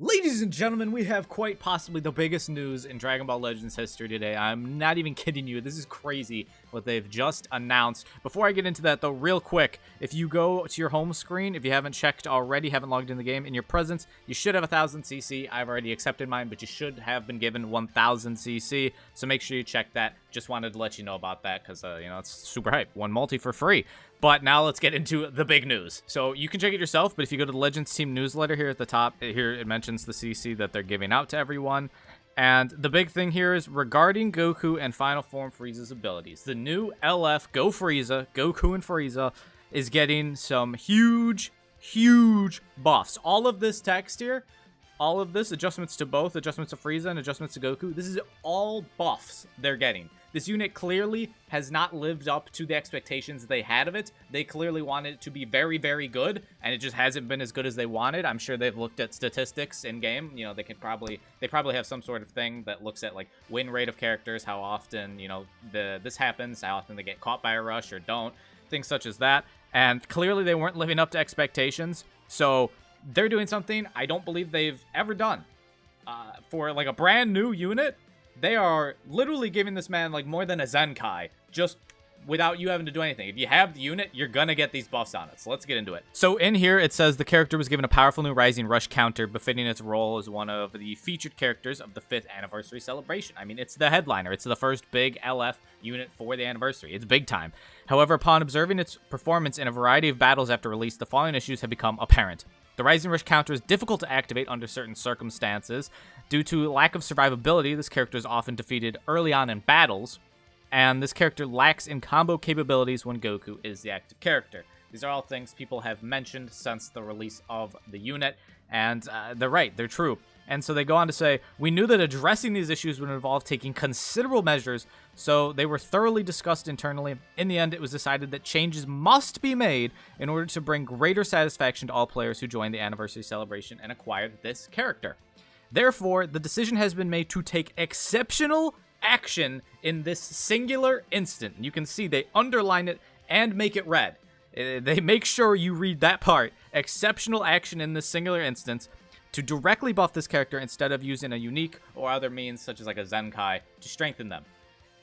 Ladies and gentlemen, we have quite possibly the biggest news in Dragon Ball Legends history today. I'm not even kidding you. This is crazy what they've just announced. Before I get into that, though, real quick, if you go to your home screen, if you haven't checked already, haven't logged in the game, in your presence, you should have 1000 CC. I've already accepted mine, but you should have been given 1000 CC, so make sure you check that. Just wanted to let you know about that because, it's super hype. One multi for free. But now let's get into the big news. So you can check it yourself, but if you go to the Legends Team newsletter here at the top, here it mentions the CC that they're giving out to everyone. And the big thing here is regarding Goku and Final Form Frieza's abilities. The new LF GoFreiza, Goku and Frieza, is getting some huge buffs. All of this text here, all of this, adjustments to both, adjustments to Frieza and adjustments to Goku, this is all buffs they're getting. This unit clearly has not lived up to the expectations they had of it. They clearly wanted it to be very, very good, and it just hasn't been as good as they wanted. I'm sure they've looked at statistics in-game. You know, they probably have some sort of thing that looks at, like, win rate of characters, how often, this happens, how often they get caught by a rush or don't, things such as that. And clearly they weren't living up to expectations, so they're doing something I don't believe they've ever done. For, like, a brand new unit, they are literally giving this man, like, more than a Zenkai, just without you having to do anything. If you have the unit, you're gonna get these buffs on it. So let's get into it. So in here, it says the character was given a powerful new Rising Rush counter, befitting its role as one of the featured characters of the 5th anniversary celebration. I mean, it's the headliner. It's the first big LF unit for the anniversary. It's big time. However, upon observing its performance in a variety of battles after release, the following issues have become apparent. The Rising Rush counter is difficult to activate under certain circumstances. Due to lack of survivability, this character is often defeated early on in battles, and this character lacks in combo capabilities when Goku is the active character. These are all things people have mentioned since the release of the unit, and they're right, they're true. And so they go on to say, we knew that addressing these issues would involve taking considerable measures, so they were thoroughly discussed internally. In the end, it was decided that changes must be made in order to bring greater satisfaction to all players who joined the anniversary celebration and acquired this character. Therefore, the decision has been made to take exceptional action in this singular instant. You can see they underline it and make it red. They make sure you read that part. Exceptional action in this singular instance to directly buff this character instead of using a unique or other means such as like a Zenkai to strengthen them.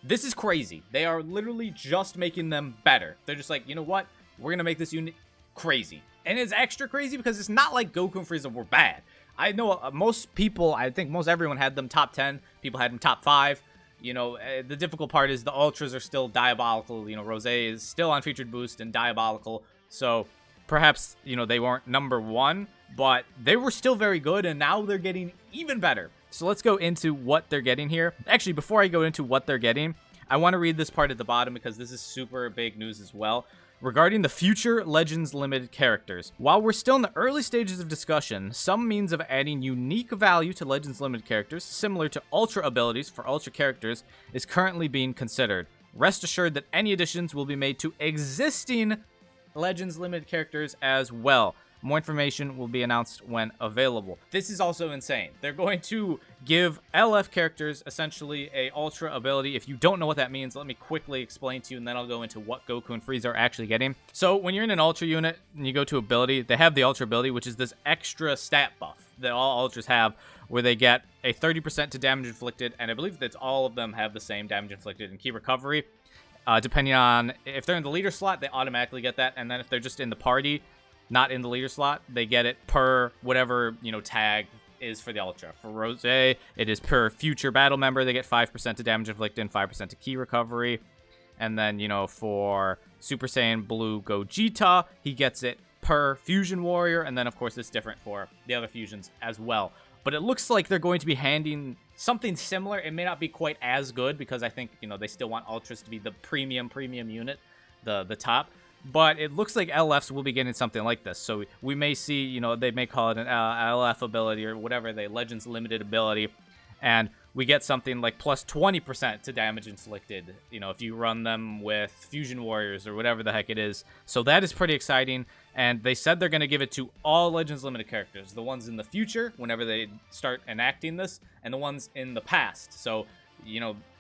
This is crazy. They are literally just making them better. They're just like, you know what? We're going to make this unit crazy. And it's extra crazy because it's not like Goku and Frieza were bad. I know most people, I think most everyone had them top 10. People had them top 5. The difficult part is the Ultras are still diabolical. Rose is still on featured boost and diabolical. So perhaps, they weren't number 1, but they were still very good, and now they're getting even better. So let's go into what they're getting here. Actually, before I go into what they're getting, I want to read this part at the bottom because this is super big news as well. Regarding the future Legends Limited characters. While we're still in the early stages of discussion, some means of adding unique value to Legends Limited characters, similar to Ultra abilities for Ultra characters, is currently being considered. Rest assured that any additions will be made to existing Legends Limited characters as well. More information will be announced when available. This is also insane. They're going to give LF characters essentially a Ultra ability. If you don't know what that means, let me quickly explain to you, and then I'll go into what Goku and Frieza are actually getting. So when you're in an Ultra unit and you go to ability, they have the Ultra ability, which is this extra stat buff that all Ultras have, where they get a 30% to damage inflicted, and I believe that all of them have the same damage inflicted and key recovery. Depending on if they're in the leader slot, they automatically get that, and then if they're just in the party, not in the leader slot, they get it per whatever, tag is for the Ultra. For Rose, it is per future battle member. They get 5% to damage inflicted and 5% to key recovery. And then, for Super Saiyan Blue Gogeta, he gets it per Fusion Warrior. And then, of course, it's different for the other fusions as well. But it looks like they're going to be handing something similar. It may not be quite as good because I think, they still want Ultras to be the premium unit, the top. But it looks like LFs will be getting something like this. So we may see, they may call it an LF ability or whatever, the Legends Limited ability. And we get something like plus 20% to damage inflicted, if you run them with Fusion Warriors or whatever the heck it is. So that is pretty exciting. And they said they're going to give it to all Legends Limited characters. The ones in the future, whenever they start enacting this, and the ones in the past. So,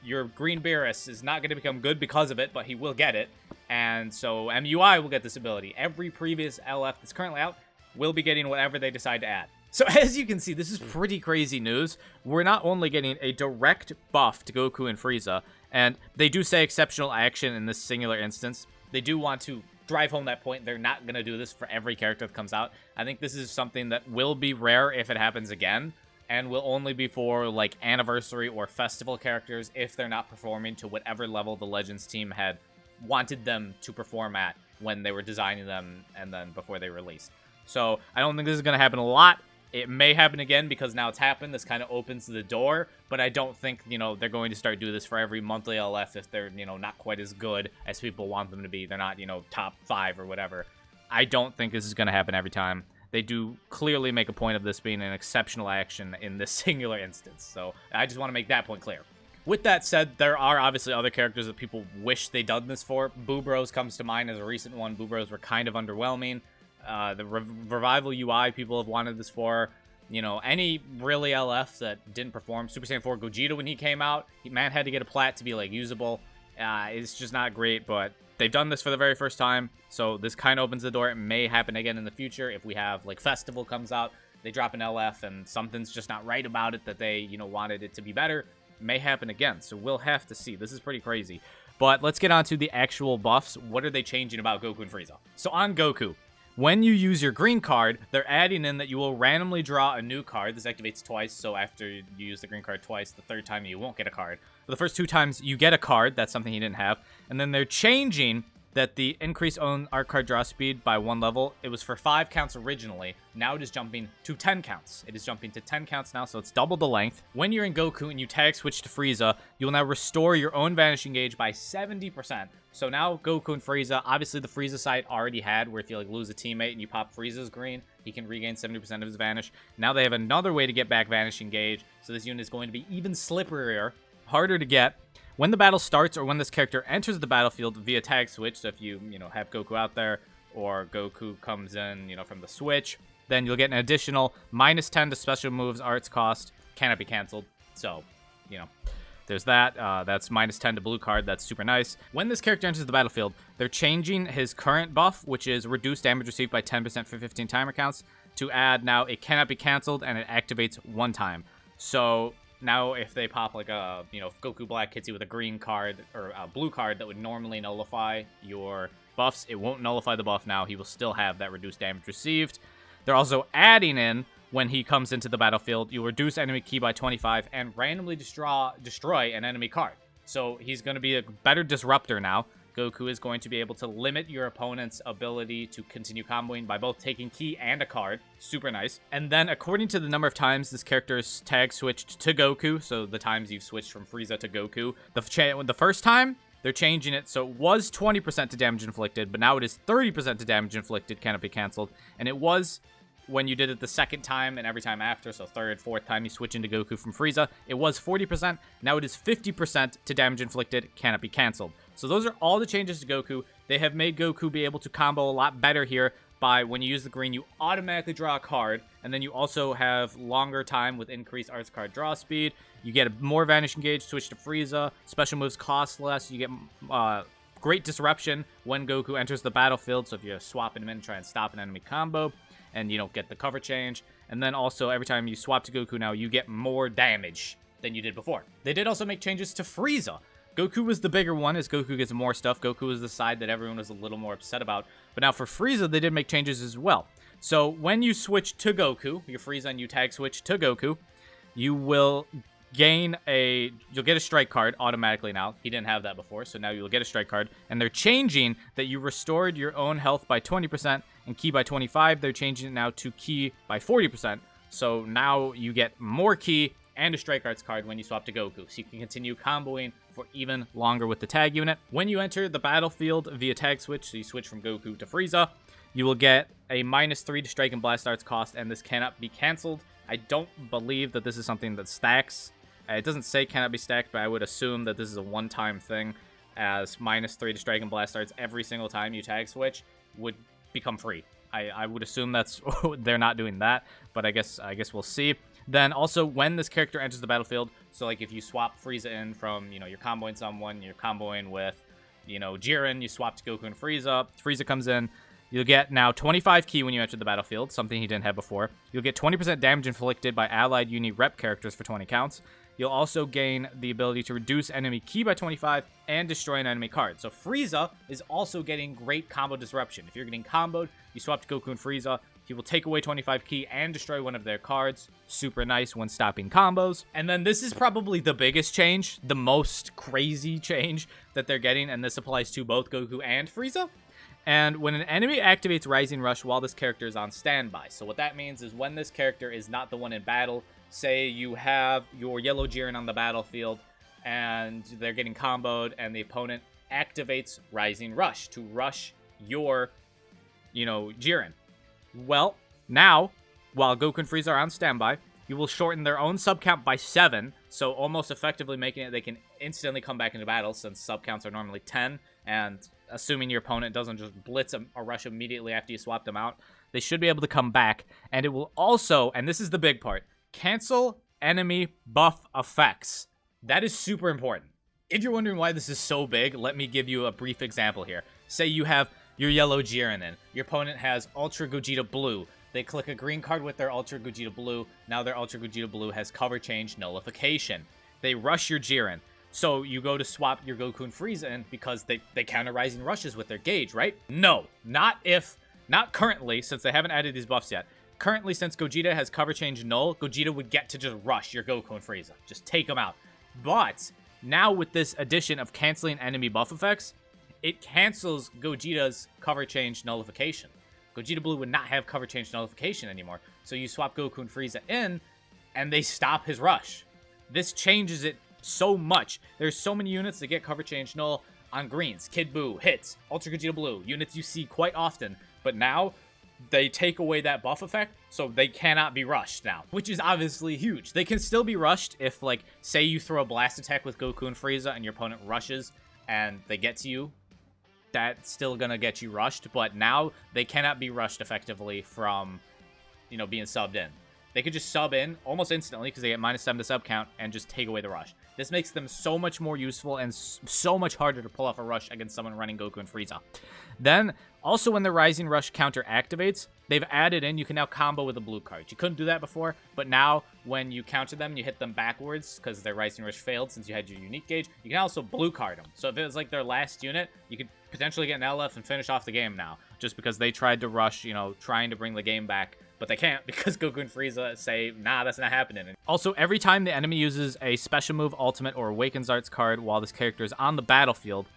your Green Beerus is not going to become good because of it, but he will get it. And so MUI will get this ability. Every previous LF that's currently out will be getting whatever they decide to add. So as you can see, this is pretty crazy news. We're not only getting a direct buff to Goku and Frieza, and they do say exceptional action in this singular instance. They do want to drive home that point. They're not going to do this for every character that comes out. I think this is something that will be rare if it happens again, and will only be for like anniversary or festival characters if they're not performing to whatever level the Legends team had wanted them to perform at when they were designing them and then before they released. So I don't think this is going to happen a lot. It may happen again because now it's happened. This kind of opens the door, but I don't think, they're going to start doing this for every monthly LF if they're, not quite as good as people want them to be. They're not, top 5 or whatever. I don't think this is going to happen every time. They do clearly make a point of this being an exceptional action in this singular instance. So I just want to make that point clear. With that said, there are obviously other characters that people wish they'd done this for. Boo Bros comes to mind as a recent one. Boo Bros were kind of underwhelming. The Revival UI people have wanted this for. Any really LF that didn't perform. Super Saiyan 4 Gogeta when he came out, man had to get a plat to be like usable. It's just not great, but they've done this for the very first time, so this kind of opens the door. It may happen again in the future if we have like Festival comes out, they drop an LF and something's just not right about it that they wanted it to be better. It may happen again, so we'll have to see. This is pretty crazy. But let's get on to the actual buffs. What are they changing about Goku and Frieza? So on Goku, when you use your green card, they're adding in that you will randomly draw a new card. This activates twice, so after you use the green card twice, the third time you won't get a card. But the first 2 times you get a card. That's something he didn't have. And then they're changing that the increase on art card draw speed by 1 level. It was for 5 counts originally. Now it is jumping to 10 counts. It is jumping to 10 counts now, so it's double the length. When you're in Goku and you tag switch to Frieza, you will now restore your own vanishing gauge by 70%. So now Goku and Frieza, obviously the Frieza side already had, where if you lose a teammate and you pop Frieza's green, he can regain 70% of his vanish. Now they have another way to get back vanishing gauge, so this unit is going to be even slipperier, harder to get. When the battle starts or when this character enters the battlefield via tag switch, so if you, have Goku out there or Goku comes in, from the switch, then you'll get an additional -10 to special moves arts cost. Cannot be canceled. So, there's that. That's -10 to blue card. That's super nice. When this character enters the battlefield, they're changing his current buff, which is reduced damage received by 10% for 15 timer counts, to add now it cannot be canceled and it activates 1 time. So now if they pop like a, if Goku Black hits you with a green card or a blue card that would normally nullify your buffs, it won't nullify the buff now. He will still have that reduced damage received. They're also adding in, when he comes into the battlefield, you reduce enemy ki by 25 and randomly destroy an enemy card. So he's going to be a better disruptor now. Goku is going to be able to limit your opponent's ability to continue comboing by both taking ki and a card. Super nice. And then according to the number of times this character's tag switched to Goku, so the times you've switched from Frieza to Goku, the first time, they're changing it, so it was 20% to damage inflicted, but now it is 30% to damage inflicted, cannot be canceled. And it was when you did it the second time and every time after, so third, fourth time you switch into Goku from Frieza, it was 40%. Now it is 50% to damage inflicted, cannot be canceled. So those are all the changes to Goku. They have made Goku be able to combo a lot better here by when you use the green, you automatically draw a card, and then you also have longer time with increased arts card draw speed. You get a more vanishing gauge, switch to Frieza. Special moves cost less. You get great disruption when Goku enters the battlefield, so if you're swapping him in, try and stop an enemy combo, and you don't get the cover change. And then also, every time you swap to Goku now, you get more damage than you did before. They did also make changes to Frieza. Goku was the bigger one, as Goku gets more stuff. Goku was the side that everyone was a little more upset about. But now for Frieza, they did make changes as well. So when you switch to Goku, your Frieza and you tag switch to Goku, you will gain you'll get a strike card automatically now. He didn't have that before, so now you'll get a strike card. And they're changing that you restored your own health by 20% and ki by 25. They're changing it now to ki by 40%. So now you get more ki and a strike arts card when you swap to Goku, so you can continue comboing for even longer with the tag unit. When you enter the battlefield via tag switch, so you switch from Goku to Frieza, you will get a -3 to strike and blast arts cost, and this cannot be canceled. I don't believe that this is something that stacks. It doesn't say cannot be stacked, but I would assume that this is a one-time thing, as -3 to strike and blast arts every single time you tag switch would become free. I would assume that's they're not doing that, but I guess we'll see. Then also, when this character enters the battlefield, so like if you swap Frieza in from, you're comboing someone, you're comboing with, Jiren, you swap to Goku and Frieza, Frieza comes in, You'll get now 25 ki when you enter the battlefield, something he didn't have before. You'll get 20% damage inflicted by allied uni rep characters for 20 counts. You'll also gain the ability to reduce enemy ki by 25 and destroy an enemy card. So Frieza is also getting great combo disruption. If you're getting comboed, you swap to Goku and Frieza, he will take away 25 ki and destroy one of their cards. Super nice when stopping combos. And then this is probably the biggest change, the most crazy change that they're getting, and this applies to both Goku and Frieza. And when an enemy activates Rising Rush while this character is on standby. So what that means is when this character is not the one in battle, say you have your yellow Jiren on the battlefield and they're getting comboed and the opponent activates Rising Rush to rush your, Jiren. Well, now, while Goku and Frieza are on standby, you will shorten their own sub count by 7, so almost effectively making it they can instantly come back into battle since sub counts are normally 10, and assuming your opponent doesn't just blitz a rush immediately after you swap them out, they should be able to come back, and it will also, and this is the big part, cancel enemy buff effects. That is super important. If you're wondering why this is so big, let me give you a brief example here. Say you have your yellow Jiren in. Your opponent has Ultra Gogeta Blue. They click a green card with their Ultra Gogeta Blue. Now their Ultra Gogeta Blue has cover change nullification. They rush your Jiren. So you go to swap your Goku and Frieza in because they counter Rising Rushes with their gauge, right? No, not currently, since they haven't added these buffs yet. Currently, since Gogeta has cover change null, Gogeta would get to just rush your Goku and Frieza. Just take them out. But now with this addition of canceling enemy buff effects, it cancels Gogeta's cover change nullification. Gogeta Blue would not have cover change nullification anymore. So you swap Goku and Frieza in, and they stop his rush. This changes it so much. There's so many units that get cover change null on greens. Kid Buu, hits, Ultra Gogeta Blue, units you see quite often. But now, they take away that buff effect, so they cannot be rushed now. Which is obviously huge. They can still be rushed if, say you throw a blast attack with Goku and Frieza, and your opponent rushes, and they get to you. That's still gonna get you rushed, but now they cannot be rushed effectively from, being subbed in. They could just sub in almost instantly because they get -7 to sub count and just take away the rush. This makes them so much more useful and so much harder to pull off a rush against someone running Goku and Frieza. Then, also when the Rising Rush counter activates, they've added in, you can now combo with a blue card. You couldn't do that before, but now when you counter them, you hit them backwards because their Rising Rush failed since you had your unique gauge. You can also blue card them. So if it was like their last unit, you could potentially get an LF and finish off the game now, just because they tried to rush, trying to bring the game back. But they can't because Goku and Frieza say, nah, that's not happening. Also, every time the enemy uses a special move, ultimate, or Awakens Arts card while this character is on the battlefield,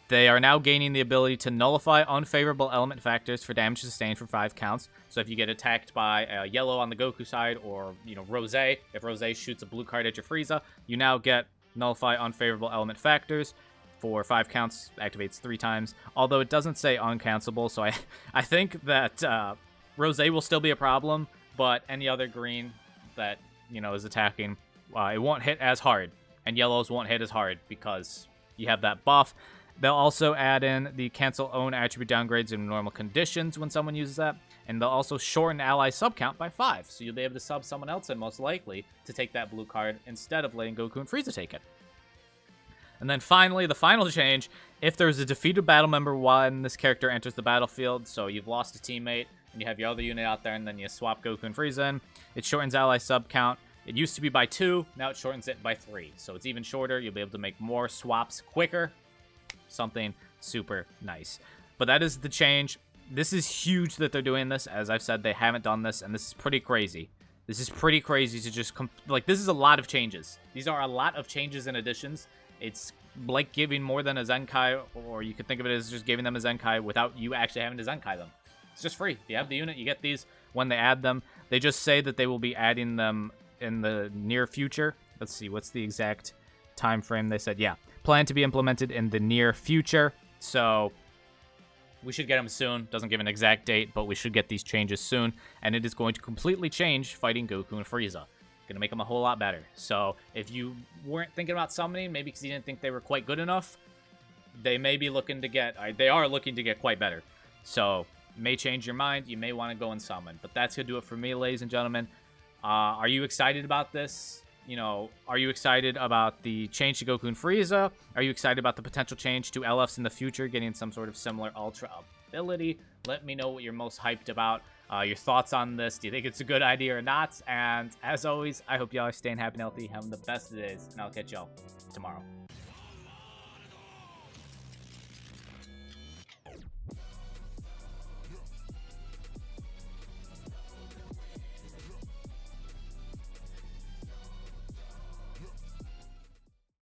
they are now gaining the ability to nullify unfavorable element factors for damage sustained for 5 counts. So if you get attacked by a yellow on the Goku side or, Rose, if Rose shoots a blue card at your Frieza, you now get nullify unfavorable element factors for 5 counts, activates 3 times. Although it doesn't say uncancelable, so I think that Rose will still be a problem, but any other green that, is attacking, it won't hit as hard. And yellows won't hit as hard because you have that buff. They'll also add in the cancel own attribute downgrades in normal conditions when someone uses that. And they'll also shorten ally sub count by 5. So you'll be able to sub someone else in, most likely, to take that blue card instead of letting Goku and Frieza take it. And then finally, the final change, if there's a defeated battle member when this character enters the battlefield, so you've lost a teammate, and you have your other unit out there, and then you swap Goku and Frieza in, it shortens ally sub count. It used to be by 2, now it shortens it by 3. So it's even shorter, you'll be able to make more swaps quicker. Something super nice. But that is the change. This is huge that they're doing this. As I've said, they haven't done this, and this is pretty crazy. This is pretty crazy to just, this is a lot of changes. These are a lot of changes and additions. It's like giving more than a Zenkai, or you could think of it as just giving them a Zenkai without you actually having to Zenkai them. It's just free. If you have the unit, you get these when they add them. They just say that they will be adding them in the near future. Let's see, what's the exact time frame they said? Yeah, plan to be implemented in the near future. So we should get them soon. Doesn't give an exact date, but we should get these changes soon. And it is going to completely change fighting Goku and Frieza. Gonna make them a whole lot better. So if you weren't thinking about summoning, maybe because you didn't think they were quite good enough, they may be looking to get, they are looking to get quite better. So may change your mind. You may want to go and summon. But that's gonna do it for me, ladies and gentlemen. Are you excited about this? Are you excited about the change to Goku and Frieza? Are you excited about the potential change to LFs in the future, getting some sort of similar Ultra ability. Let me know what you're most hyped about, your thoughts on this. Do you think it's a good idea or not? And as always, I hope y'all are staying happy and healthy, having the best of days, and I'll catch y'all tomorrow.